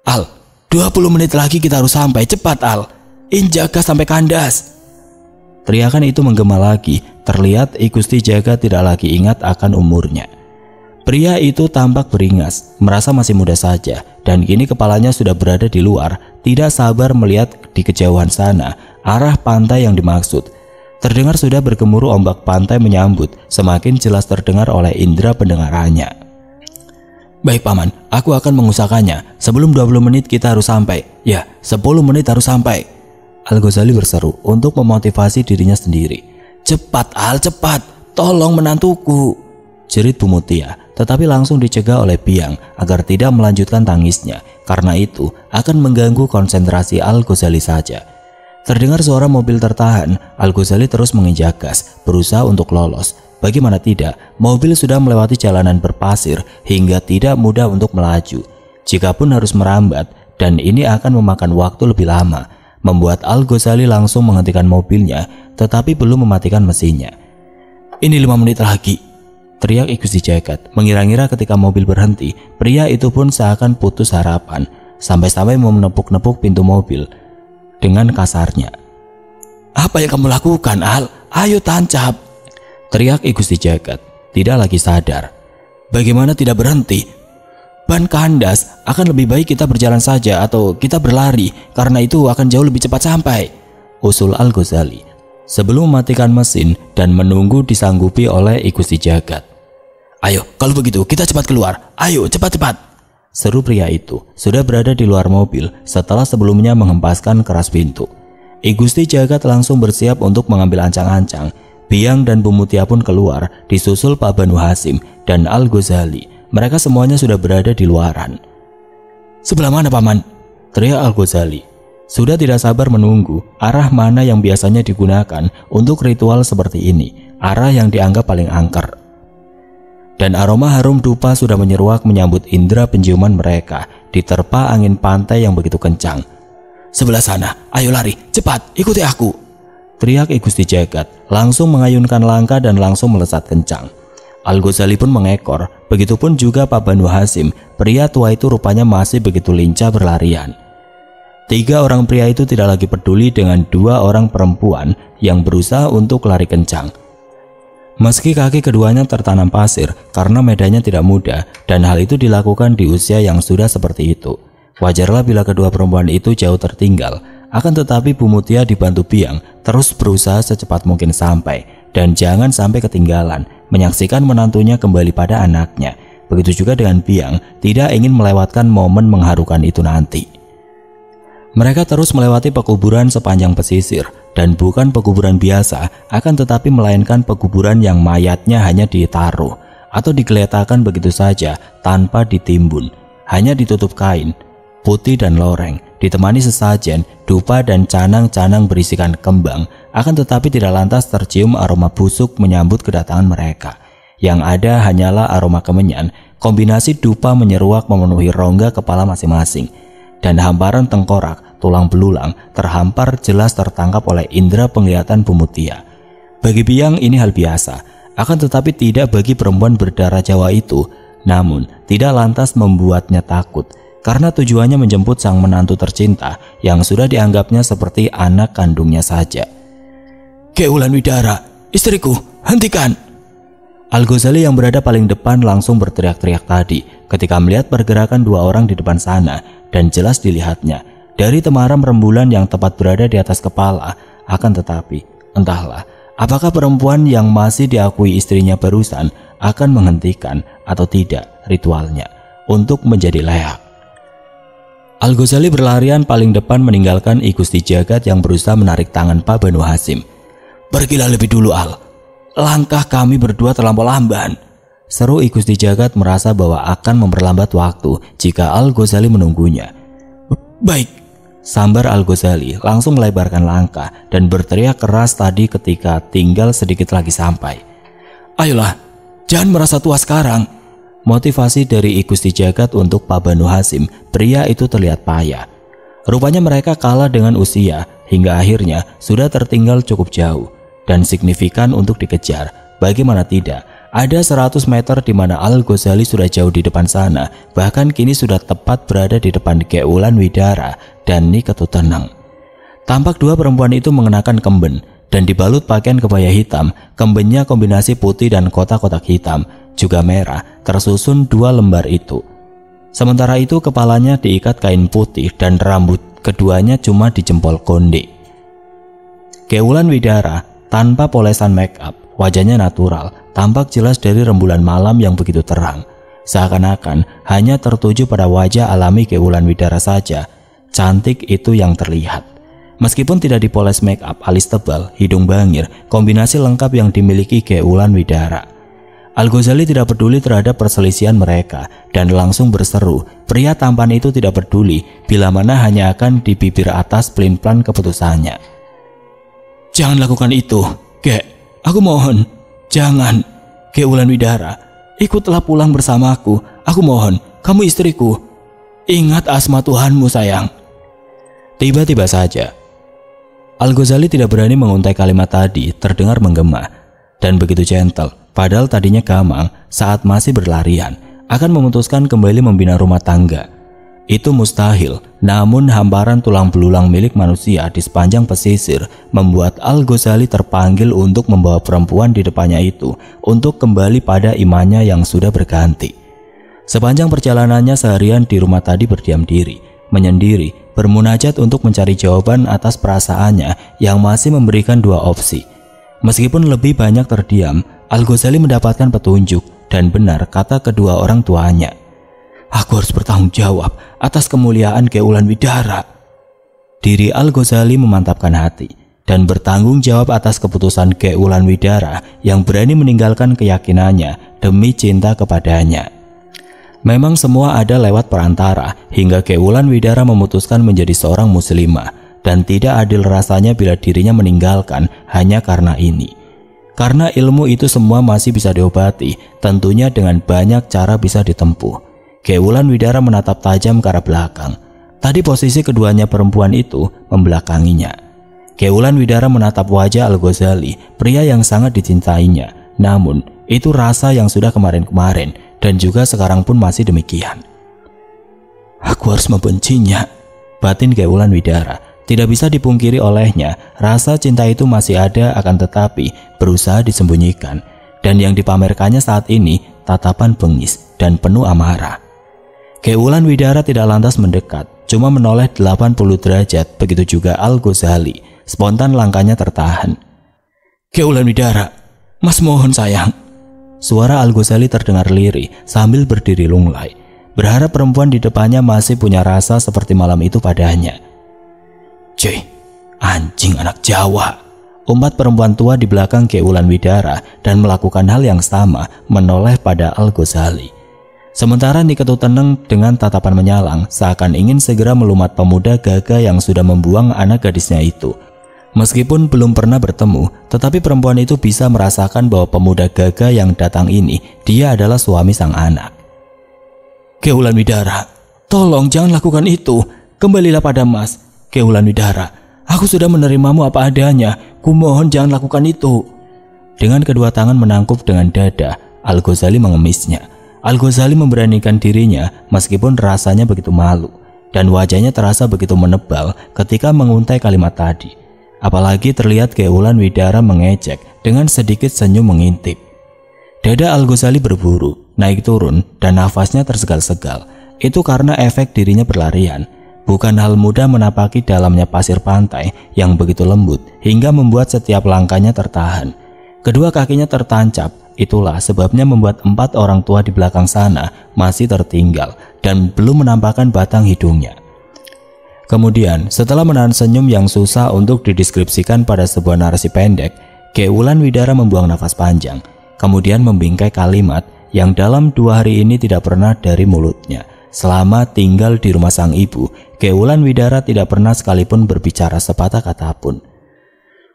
"Al, 20 menit lagi kita harus sampai, cepat Al, injak gas sampai kandas." Teriakan itu menggema lagi. Terlihat Gusti Jagat tidak lagi ingat akan umurnya. Pria itu tampak beringas, merasa masih muda saja, dan kini kepalanya sudah berada di luar, tidak sabar melihat di kejauhan sana, arah pantai yang dimaksud. Terdengar sudah bergemuruh ombak pantai menyambut, semakin jelas terdengar oleh indera pendengarannya. "Baik Paman, aku akan mengusahakannya. Sebelum 20 menit kita harus sampai. Ya, 10 menit harus sampai," Al-Ghazali berseru untuk memotivasi dirinya sendiri. "Cepat Al, cepat, tolong menantuku," jerit Bu Mutia, tetapi langsung dicegah oleh Biang agar tidak melanjutkan tangisnya, karena itu akan mengganggu konsentrasi Al-Ghazali saja. Terdengar suara mobil tertahan, Al-Ghazali terus menginjak gas, berusaha untuk lolos. Bagaimana tidak, mobil sudah melewati jalanan berpasir hingga tidak mudah untuk melaju. Jikapun harus merambat, dan ini akan memakan waktu lebih lama, membuat Al-Ghazali langsung menghentikan mobilnya, tetapi belum mematikan mesinnya. "Ini 5 menit lagi," teriak Gusti Jagat. Mengira-ngira ketika mobil berhenti, pria itu pun seakan putus harapan, sampai-sampai mau menepuk-nepuk pintu mobil dengan kasarnya. "Apa yang kamu lakukan Al? Ayo tancap," teriak Gusti Jagat, tidak lagi sadar. "Bagaimana tidak berhenti? Ban kandas, akan lebih baik kita berjalan saja atau kita berlari, karena itu akan jauh lebih cepat sampai," usul Al-Ghazali sebelum mematikan mesin dan menunggu disanggupi oleh Gusti Jagat. "Ayo, kalau begitu kita cepat keluar. Ayo, cepat-cepat," seru pria itu sudah berada di luar mobil setelah sebelumnya menghempaskan keras pintu. Gusti Jagat langsung bersiap untuk mengambil ancang-ancang. Biang dan Bu Mutia pun keluar, disusul Pak Banu Hasim dan Al-Ghazali. Mereka semuanya sudah berada di luaran. "Sebelah mana Paman?" teriak Al-Ghazali. Sudah tidak sabar menunggu arah mana yang biasanya digunakan untuk ritual seperti ini. arah yang dianggap paling angker. Dan aroma harum dupa sudah menyeruak menyambut indera penciuman mereka, diterpa angin pantai yang begitu kencang. "Sebelah sana, ayo lari, cepat, ikuti aku!" teriak I Gusti Jagat, langsung mengayunkan langkah dan langsung melesat kencang. Al-Ghazali pun mengekor, begitupun juga Pak Banu Hasim. Pria tua itu rupanya masih begitu lincah berlarian. 3 orang pria itu tidak lagi peduli dengan 2 orang perempuan yang berusaha untuk lari kencang. Meski kaki keduanya tertanam pasir karena medannya tidak mudah dan hal itu dilakukan di usia yang sudah seperti itu, wajarlah bila kedua perempuan itu jauh tertinggal. Akan tetapi Bu Mutia dibantu Biang terus berusaha secepat mungkin sampai dan jangan sampai ketinggalan menyaksikan menantunya kembali pada anaknya. Begitu juga dengan Biang, tidak ingin melewatkan momen mengharukan itu nanti. Mereka terus melewati pekuburan sepanjang pesisir, dan bukan pekuburan biasa, akan tetapi melainkan pekuburan yang mayatnya hanya ditaruh atau digeletakkan begitu saja tanpa ditimbun, hanya ditutup kain putih dan loreng, ditemani sesajen, dupa dan canang-canang berisikan kembang. Akan tetapi tidak lantas tercium aroma busuk menyambut kedatangan mereka. Yang ada hanyalah aroma kemenyan, kombinasi dupa menyeruak memenuhi rongga kepala masing-masing. Dan hamparan tengkorak, tulang belulang terhampar jelas tertangkap oleh indera penglihatan Bu Mutia. Bagi Biang ini hal biasa, akan tetapi tidak bagi perempuan berdarah Jawa itu. Namun tidak lantas membuatnya takut, karena tujuannya menjemput sang menantu tercinta yang sudah dianggapnya seperti anak kandungnya saja. "Ki Wulan Widara, istriku, hentikan!" Al-Ghazali yang berada paling depan langsung berteriak-teriak tadi ketika melihat pergerakan 2 orang di depan sana. Dan jelas dilihatnya dari temaram rembulan yang tepat berada di atas kepala. Akan tetapi entahlah apakah perempuan yang masih diakui istrinya barusan akan menghentikan atau tidak ritualnya untuk menjadi layak. Al-Ghazali berlarian paling depan meninggalkan I Gusti Jagat yang berusaha menarik tangan Pak Banu Hasim. "Pergilah lebih dulu, Al. Langkah kami berdua terlampau lamban," seru I Gusti Jagat merasa bahwa akan memperlambat waktu jika Al-Ghazali menunggunya. "Baik," sambar Al-Ghazali langsung melebarkan langkah dan berteriak keras tadi ketika tinggal sedikit lagi sampai. "Ayolah, jangan merasa tua sekarang." Motivasi dari I Gusti Jagat untuk Pak Banu Hasim, pria itu terlihat payah. Rupanya mereka kalah dengan usia hingga akhirnya sudah tertinggal cukup jauh dan signifikan untuk dikejar. Bagaimana tidak? Ada 100 meter di mana Al-Ghazali sudah jauh di depan sana, bahkan kini sudah tepat berada di depan Ki Wulan Widara dan Nyi Ketuteneng. Tampak 2 perempuan itu mengenakan kemben dan dibalut pakaian kebaya hitam. Kembennya kombinasi putih dan kotak-kotak hitam, juga merah, tersusun 2 lembar itu. Sementara itu kepalanya diikat kain putih dan rambut keduanya cuma di jempol konde. Ki Wulan Widara tanpa polesan make up, wajahnya natural, tampak jelas dari rembulan malam yang begitu terang. Seakan-akan hanya tertuju pada wajah alami Ki Wulan Widara saja. Cantik itu yang terlihat. Meskipun tidak dipoles make up, alis tebal, hidung bangir, kombinasi lengkap yang dimiliki Ki Wulan Widara. Al-Ghazali tidak peduli terhadap perselisihan mereka dan langsung berseru. Pria tampan itu tidak peduli bila mana hanya akan di bibir atas pelin-pelan keputusannya. "Jangan lakukan itu, Kek. Aku mohon. Jangan, Ki Wulan Widara. Ikutlah pulang bersamaku. Aku mohon, kamu istriku. Ingat asma Tuhanmu, sayang." Tiba-tiba saja Al-Ghazali tidak berani menguntai kalimat tadi, terdengar menggema dan begitu gentle. Padahal tadinya gamang saat masih berlarian akan memutuskan kembali membina rumah tangga. Itu mustahil, namun hamparan tulang belulang milik manusia di sepanjang pesisir membuat Al-Ghazali terpanggil untuk membawa perempuan di depannya itu untuk kembali pada imannya yang sudah berganti. Sepanjang perjalanannya seharian di rumah tadi berdiam diri, menyendiri, bermunajat untuk mencari jawaban atas perasaannya yang masih memberikan 2 opsi. Meskipun lebih banyak terdiam, Al-Ghazali mendapatkan petunjuk dan benar kata kedua orang tuanya. "Aku harus bertanggung jawab atas kemuliaan Ki Wulan Widara." Diri Al-Ghazali memantapkan hati dan bertanggung jawab atas keputusan Ki Wulan Widara yang berani meninggalkan keyakinannya demi cinta kepadanya. Memang semua ada lewat perantara hingga Ki Wulan Widara memutuskan menjadi seorang muslimah dan tidak adil rasanya bila dirinya meninggalkan hanya karena ini. Karena ilmu itu semua masih bisa diobati, tentunya dengan banyak cara bisa ditempuh. Ki Wulan Widara menatap tajam ke arah belakang. Tadi posisi keduanya perempuan itu membelakanginya. Ki Wulan Widara menatap wajah Al-Ghazali, pria yang sangat dicintainya. Namun, itu rasa yang sudah kemarin-kemarin dan juga sekarang pun masih demikian. Aku harus membencinya, batin Ki Wulan Widara. Tidak bisa dipungkiri olehnya, rasa cinta itu masih ada, akan tetapi berusaha disembunyikan. Dan yang dipamerkannya saat ini tatapan bengis dan penuh amarah. Ki Wulan Widara tidak lantas mendekat, cuma menoleh 80 derajat, begitu juga Al-Ghazali. Spontan langkahnya tertahan. Ki Wulan Widara, Mas mohon sayang. Suara Al-Ghazali terdengar lirih sambil berdiri lunglai. Berharap perempuan di depannya masih punya rasa seperti malam itu padanya. Anjing anak Jawa, umpat perempuan tua di belakang Ki Wulan Widara dan melakukan hal yang sama, menoleh pada Al-Ghazali. Sementara Niketu Teneng dengan tatapan menyalang seakan ingin segera melumat pemuda gagah yang sudah membuang anak gadisnya itu. Meskipun belum pernah bertemu, tetapi perempuan itu bisa merasakan bahwa pemuda gagah yang datang ini dia adalah suami sang anak. Ki Wulan Widara, tolong jangan lakukan itu. Kembalilah pada Mas. Ki Wulan Widara, aku sudah menerimamu apa adanya. Kumohon jangan lakukan itu. Dengan kedua tangan menangkup dengan dada, Al-Ghazali mengemisnya. Al-Ghazali memberanikan dirinya meskipun rasanya begitu malu. Dan wajahnya terasa begitu menebal ketika menguntai kalimat tadi. Apalagi terlihat Ki Wulan Widara mengejek dengan sedikit senyum mengintip. Dada Al-Ghazali berburu, naik turun dan nafasnya tersegal-segal. Itu karena efek dirinya berlarian. Bukan hal mudah menapaki dalamnya pasir pantai yang begitu lembut hingga membuat setiap langkahnya tertahan. Kedua kakinya tertancap, itulah sebabnya membuat 4 orang tua di belakang sana masih tertinggal dan belum menampakkan batang hidungnya. Kemudian, setelah menahan senyum yang susah untuk dideskripsikan pada sebuah narasi pendek, Ki Wulan Widara membuang nafas panjang, kemudian membingkai kalimat yang dalam 2 hari ini tidak pernah dari mulutnya. Selama tinggal di rumah sang ibu, Ki Wulan Widara tidak pernah sekalipun berbicara sepatah kata pun.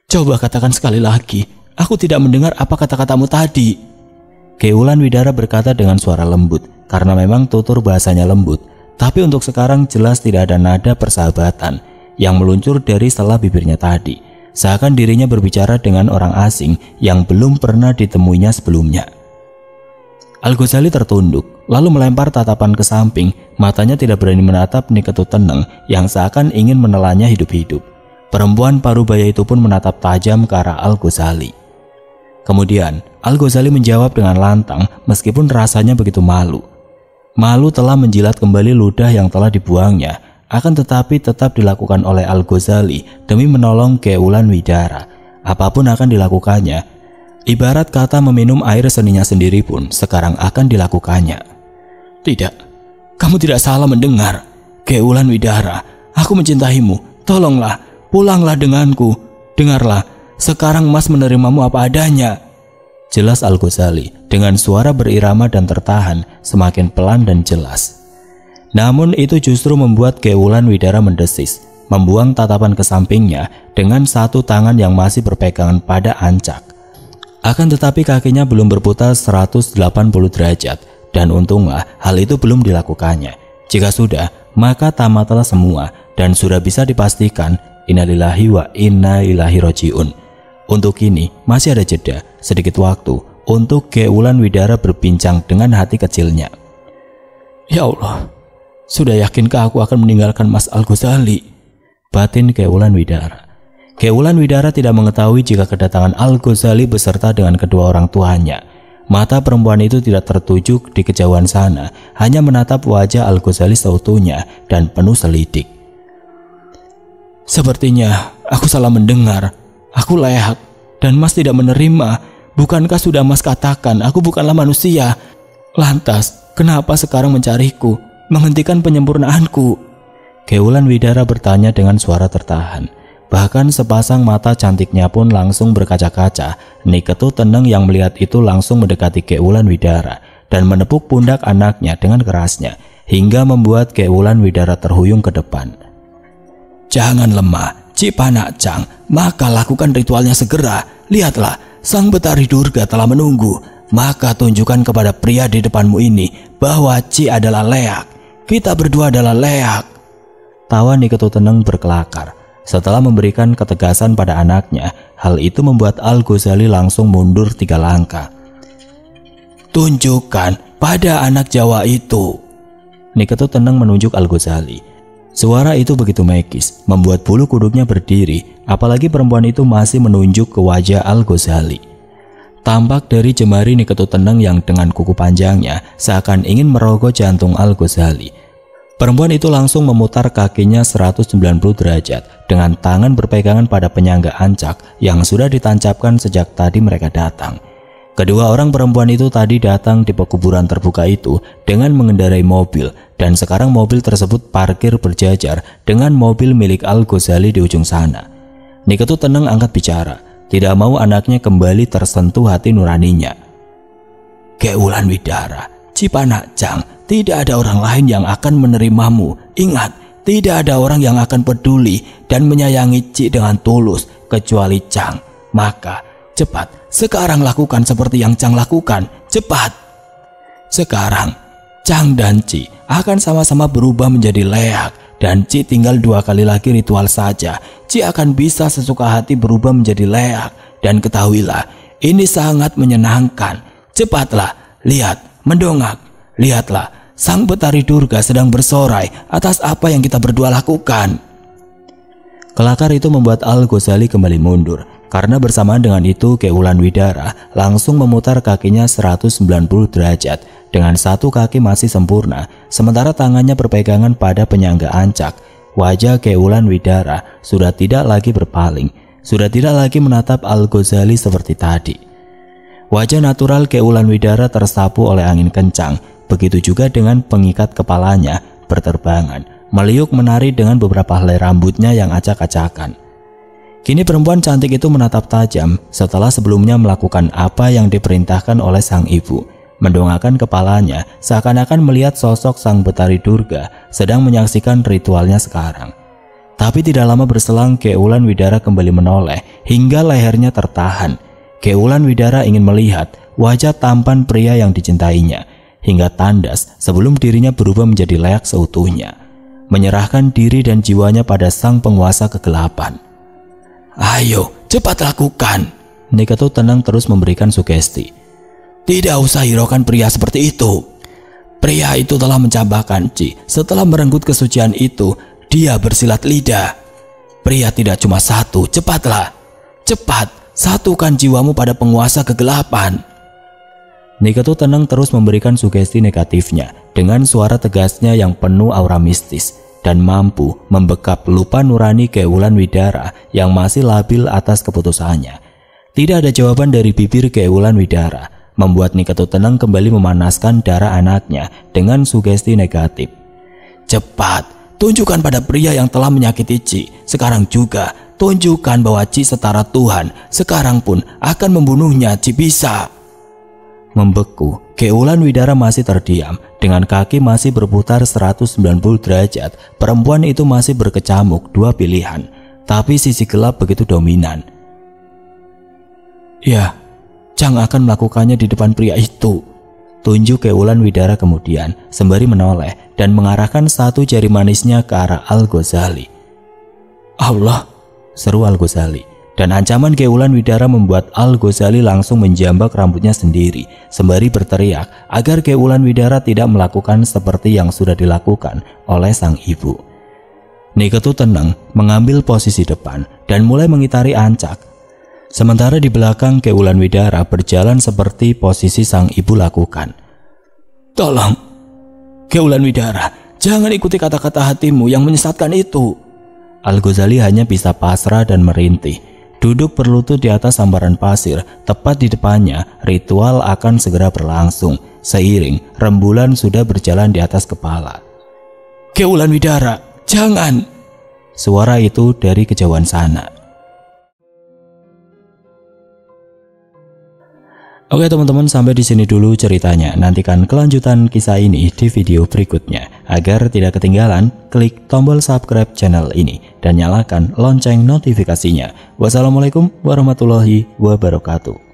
Coba katakan sekali lagi, aku tidak mendengar apa kata-katamu tadi. Ki Wulan Widara berkata dengan suara lembut, karena memang tutur bahasanya lembut. Tapi untuk sekarang jelas tidak ada nada persahabatan yang meluncur dari setelah bibirnya tadi. Seakan dirinya berbicara dengan orang asing yang belum pernah ditemuinya sebelumnya. Al-Ghazali tertunduk, lalu melempar tatapan ke samping, matanya tidak berani menatap Niketu Teneng yang seakan ingin menelannya hidup-hidup. Perempuan parubaya itu pun menatap tajam ke arah Al-Ghazali. Kemudian, Al-Ghazali menjawab dengan lantang meskipun rasanya begitu malu. Malu telah menjilat kembali ludah yang telah dibuangnya, akan tetapi tetap dilakukan oleh Al-Ghazali demi menolong Ki Wulan Widara. Apapun akan dilakukannya. Ibarat kata meminum air seninya sendiri pun sekarang akan dilakukannya. Tidak, kamu tidak salah mendengar. Ki Wulan Widara, aku mencintaimu. Tolonglah, pulanglah denganku. Dengarlah, sekarang Mas menerimamu apa adanya. Jelas Al-Ghazali dengan suara berirama dan tertahan, semakin pelan dan jelas. Namun itu justru membuat Ki Wulan Widara mendesis, membuang tatapan ke sampingnya dengan satu tangan yang masih berpegangan pada ancak. Akan tetapi kakinya belum berputar 180 derajat dan untunglah hal itu belum dilakukannya. Jika sudah, maka tamatlah semua dan sudah bisa dipastikan innalillahi wa inna ilaihi rajiun. Untuk ini masih ada jeda sedikit waktu untuk Ki Wulan Widara berbincang dengan hati kecilnya. Ya Allah, sudah yakinkah aku akan meninggalkan Mas Al-Ghazali? Batin Ki Wulan Widara. Ki Wulan Widara tidak mengetahui jika kedatangan Al-Ghazali beserta dengan kedua orang tuanya. Mata perempuan itu tidak tertuju di kejauhan sana, hanya menatap wajah Al-Ghazali seutuhnya dan penuh selidik. Sepertinya aku salah mendengar. Aku layak dan Mas tidak menerima. Bukankah sudah Mas katakan aku bukanlah manusia? Lantas kenapa sekarang mencariku, menghentikan penyempurnaanku? Ki Wulan Widara bertanya dengan suara tertahan. Bahkan sepasang mata cantiknya pun langsung berkaca-kaca. Niketu Teneng yang melihat itu langsung mendekati Ki Wulan Widara dan menepuk pundak anaknya dengan kerasnya hingga membuat Ki Wulan Widara terhuyung ke depan. Jangan lemah, Cipanakcang, maka lakukan ritualnya segera. Lihatlah, Sang Betari Durga telah menunggu. Maka tunjukkan kepada pria di depanmu ini bahwa Ci adalah leak. Kita berdua adalah leak. Tawa Niketu Teneng berkelakar. Setelah memberikan ketegasan pada anaknya, hal itu membuat Al-Ghazali langsung mundur 3 langkah. Tunjukkan pada anak Jawa itu. Niketu Teneng menunjuk Al-Ghazali. Suara itu begitu magis, membuat bulu kuduknya berdiri, apalagi perempuan itu masih menunjuk ke wajah Al-Ghazali. Tampak dari jemari Niketu Teneng yang dengan kuku panjangnya seakan ingin merogoh jantung Al-Ghazali. Perempuan itu langsung memutar kakinya 190 derajat dengan tangan berpegangan pada penyangga ancak yang sudah ditancapkan sejak tadi mereka datang. Kedua orang perempuan itu tadi datang di pekuburan terbuka itu dengan mengendarai mobil, dan sekarang mobil tersebut parkir berjajar dengan mobil milik Al-Ghazali di ujung sana. Niketu Teneng angkat bicara, tidak mau anaknya kembali tersentuh hati nuraninya. Ki Wulan Widara, Cipanakjang, tidak ada orang lain yang akan menerimamu. Ingat, tidak ada orang yang akan peduli dan menyayangi Ci dengan tulus kecuali Cang. Maka cepat, sekarang lakukan seperti yang Cang lakukan. Cepat. Sekarang, Cang dan Ci akan sama-sama berubah menjadi leak. Dan Ci tinggal 2 kali lagi ritual saja. Ci akan bisa sesuka hati berubah menjadi leak. Dan ketahuilah, ini sangat menyenangkan. Cepatlah, lihat, mendongak. Lihatlah, Sang Betari Durga sedang bersorai atas apa yang kita berdua lakukan. Kelakar itu membuat Al-Ghazali kembali mundur. Karena bersamaan dengan itu Ki Wulan Widara langsung memutar kakinya 190 derajat dengan satu kaki masih sempurna, sementara tangannya berpegangan pada penyangga ancak. Wajah Ki Wulan Widara sudah tidak lagi berpaling, sudah tidak lagi menatap Al-Ghazali seperti tadi. Wajah natural Ki Wulan Widara tersapu oleh angin kencang, begitu juga dengan pengikat kepalanya berterbangan, meliuk menari dengan beberapa helai rambutnya yang acak-acakan. Kini perempuan cantik itu menatap tajam setelah sebelumnya melakukan apa yang diperintahkan oleh sang ibu, mendongakkan kepalanya seakan-akan melihat sosok Sang Betari Durga sedang menyaksikan ritualnya sekarang. Tapi tidak lama berselang Ki Wulan Widara kembali menoleh hingga lehernya tertahan. Ki Wulan Widara ingin melihat wajah tampan pria yang dicintainya hingga tandas sebelum dirinya berubah menjadi leak seutuhnya, menyerahkan diri dan jiwanya pada sang penguasa kegelapan. Ayo, cepat lakukan. Niketu Teneng terus memberikan sugesti. Tidak usah hiraukan pria seperti itu. Pria itu telah mencampakkan Ci. Setelah merenggut kesucian itu, dia bersilat lidah. Pria tidak cuma satu, cepatlah. Cepat, satukan jiwamu pada penguasa kegelapan. Niketu Teneng terus memberikan sugesti negatifnya dengan suara tegasnya yang penuh aura mistis dan mampu membekap lupa nurani Ki Wulan Widara yang masih labil atas keputusannya. Tidak ada jawaban dari bibir Ki Wulan Widara, membuat Niketu Teneng kembali memanaskan darah anaknya dengan sugesti negatif. Cepat, tunjukkan pada pria yang telah menyakiti Ci. Sekarang juga, tunjukkan bahwa Ci setara Tuhan. Sekarang pun akan membunuhnya, Ci bisa. Membeku, Ki Wulan Widara masih terdiam. Dengan kaki masih berputar 190 derajat, perempuan itu masih berkecamuk 2 pilihan. Tapi sisi gelap begitu dominan. Ya, Cang akan melakukannya di depan pria itu. Tunjuk Ki Wulan Widara kemudian, sembari menoleh dan mengarahkan satu jari manisnya ke arah Al-Ghazali. Allah, seru Al-Ghazali. Dan ancaman Ki Wulan Widara membuat Al-Ghazali langsung menjambak rambutnya sendiri, sembari berteriak agar Ki Wulan Widara tidak melakukan seperti yang sudah dilakukan oleh sang ibu. Niketu Teneng mengambil posisi depan dan mulai mengitari ancak. Sementara di belakang Ki Wulan Widara berjalan seperti posisi sang ibu lakukan. Tolong, Ki Wulan Widara, jangan ikuti kata-kata hatimu yang menyesatkan itu. Al-Ghazali hanya bisa pasrah dan merintih. Duduk berlutut di atas sambaran pasir, tepat di depannya ritual akan segera berlangsung. Seiring rembulan sudah berjalan di atas kepala. Ki Wulan Widara, jangan! Suara itu dari kejauhan sana. Oke teman-teman, sampai di sini dulu ceritanya. Nantikan kelanjutan kisah ini di video berikutnya. Agar tidak ketinggalan, klik tombol subscribe channel ini dan nyalakan lonceng notifikasinya. Wassalamualaikum warahmatullahi wabarakatuh.